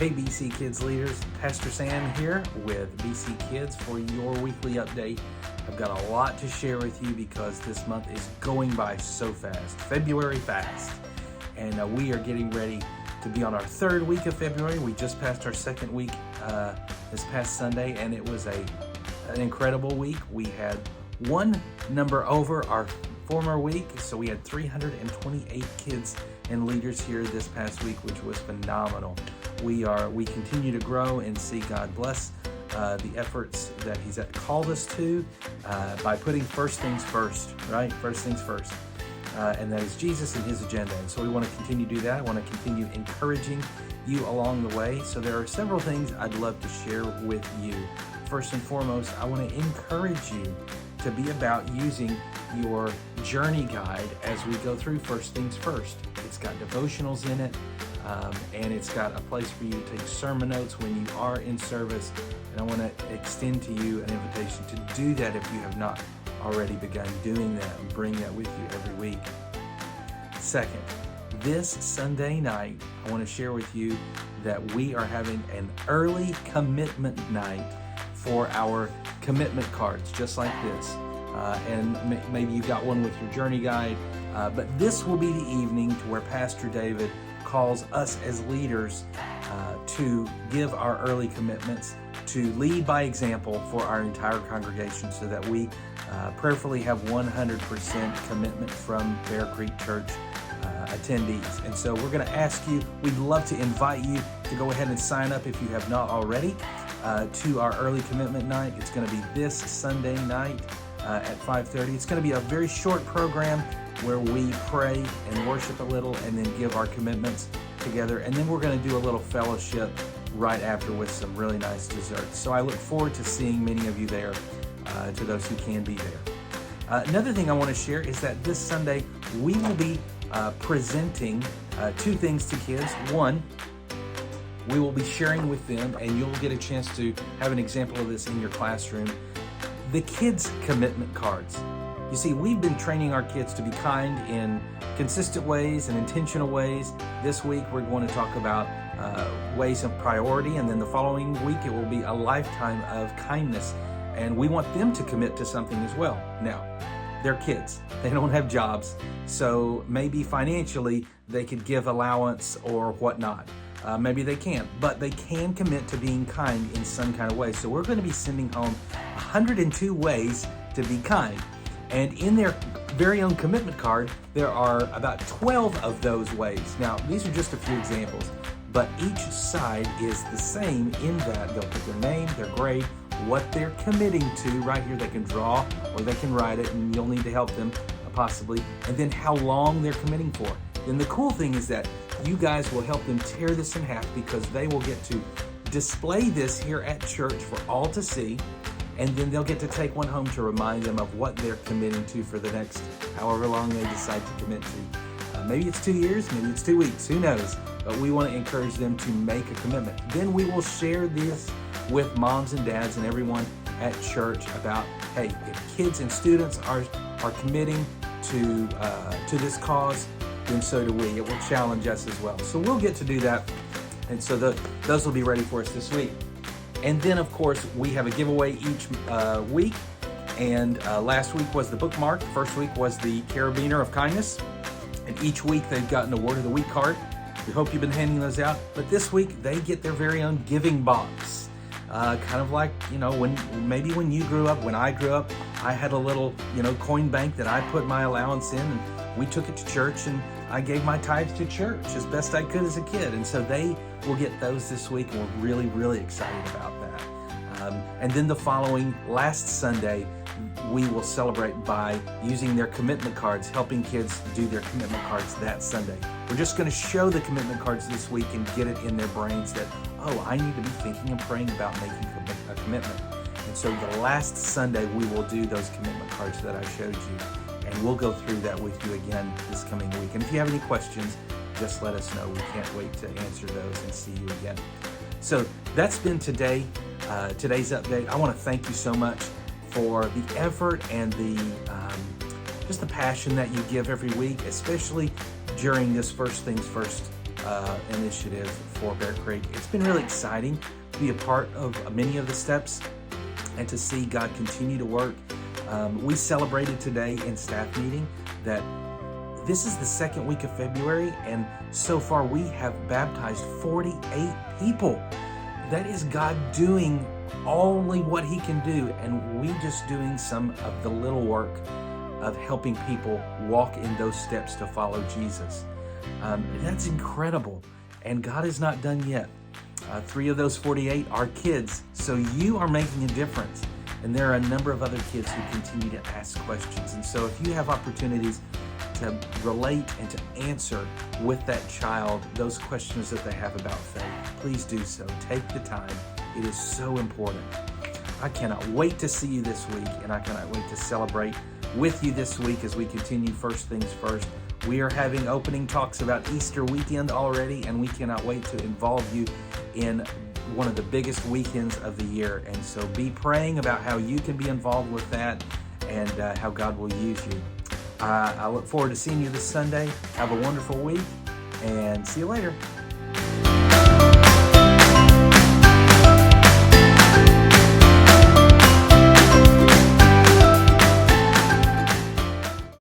Hey BC Kids leaders, Pastor Sam here with BC Kids for your weekly update. I've got a lot to share with you because this month is going by so fast. February fast. And we are getting ready to be on our third week of February. We just passed our second week this past Sunday, and it was an incredible week. We had one number over our former week, so we had 328 kids and leaders here this past week, which was phenomenal. We continue to grow and see God bless the efforts that He's called us to by putting first things first, right? First things first. And that is Jesus and His agenda. And so we want to continue to do that. I want to continue encouraging you along the way. So there are several things I'd love to share with you. First and foremost, I want to encourage you to be about using your journey guide as we go through First Things First. It's got devotionals in it, and it's got a place for you to take sermon notes when you are in service. And I want to extend to you an invitation to do that if you have not already begun doing that, and bring that with you every week. Second, this Sunday night, I want to share with you that we are having an early commitment night for our commitment cards, just like this. And maybe you got one with your journey guide, but this will be the evening to where Pastor David calls us as leaders to give our early commitments, to lead by example for our entire congregation so that we prayerfully have 100% commitment from Bear Creek Church attendees. And so we're going to ask you, we'd love to invite you to go ahead and sign up if you have not already to our early commitment night. It's going to be this Sunday night at 5:30. It's going to be a very short program where we pray and worship a little and then give our commitments together. And then we're going to do a little fellowship right after with some really nice desserts. So I look forward to seeing many of you there, to those who can be there. Another thing I want to share is that this Sunday we will be presenting two things to kids. One, we will be sharing with them, and you'll get a chance to have an example of this in your classroom, the kids' commitment cards. You see, we've been training our kids to be kind in consistent ways and intentional ways. This week we're going to talk about ways of priority, and then the following week it will be a lifetime of kindness. And we want them to commit to something as well. Now, they're kids. They don't have jobs. So maybe financially they could give allowance or whatnot. Maybe they can't, but they can commit to being kind in some kind of way. So we're going to be sending home 102 ways to be kind. And in their very own commitment card, there are about 12 of those ways. Now, these are just a few examples, but each side is the same in that they'll put their name, their grade, what they're committing to. Right here they can draw or they can write it, and you'll need to help them possibly, and then how long they're committing for. Then the cool thing is that you guys will help them tear this in half, because they will get to display this here at church for all to see, and then they'll get to take one home to remind them of what they're committing to for the next however long they decide to commit to. Maybe it's 2 years, maybe it's 2 weeks, who knows? But we want to encourage them to make a commitment. Then we will share this with moms and dads and everyone at church about, hey, if kids and students are committing to this cause, then so do we. It will challenge us as well. So we'll get to do that. And so those will be ready for us this week. And then, of course, we have a giveaway each week. And last week was the bookmark. First week was the Carabiner of Kindness. And each week they've gotten a Word of the Week card. We hope you've been handing those out. But this week they get their very own giving box. Kind of like, when you grew up, when I grew up, I had a little, coin bank that I put my allowance in, and we took it to church, and I gave my tithes to church as best I could as a kid. And so they will get those this week, and we're really, really excited about that. And then the following, last Sunday, we will celebrate by using their commitment cards, helping kids do their commitment cards that Sunday. We're just going to show the commitment cards this week and get it in their brains that, I need to be thinking and praying about making a commitment. And so the last Sunday, we will do those commitment cards that I showed you. And we'll go through that with you again this coming week. And if you have any questions, just let us know. We can't wait to answer those and see you again. So that's been today's update. I want to thank you so much for the effort and just the passion that you give every week, especially during this First Things First initiative for Bear Creek. It's been really exciting to be a part of many of the steps and to see God continue to work. We celebrated today in staff meeting that this is the second week of February, and so far we have baptized 48 people. That is God doing only what He can do, and we just doing some of the little work of helping people walk in those steps to follow Jesus. That's incredible, and God is not done yet. 3 of those 48 are kids, so you are making a difference. And there are a number of other kids who continue to ask questions. And so if you have opportunities to relate and to answer with that child those questions that they have about faith, please do so. Take the time. It is so important. I cannot wait to see you this week, and I cannot wait to celebrate with you this week as we continue First Things First. We are having opening talks about Easter weekend already, and we cannot wait to involve you in one of the biggest weekends of the year. And so be praying about how you can be involved with that and how God will use you. I look forward to seeing you this Sunday. Have a wonderful week, and see you later.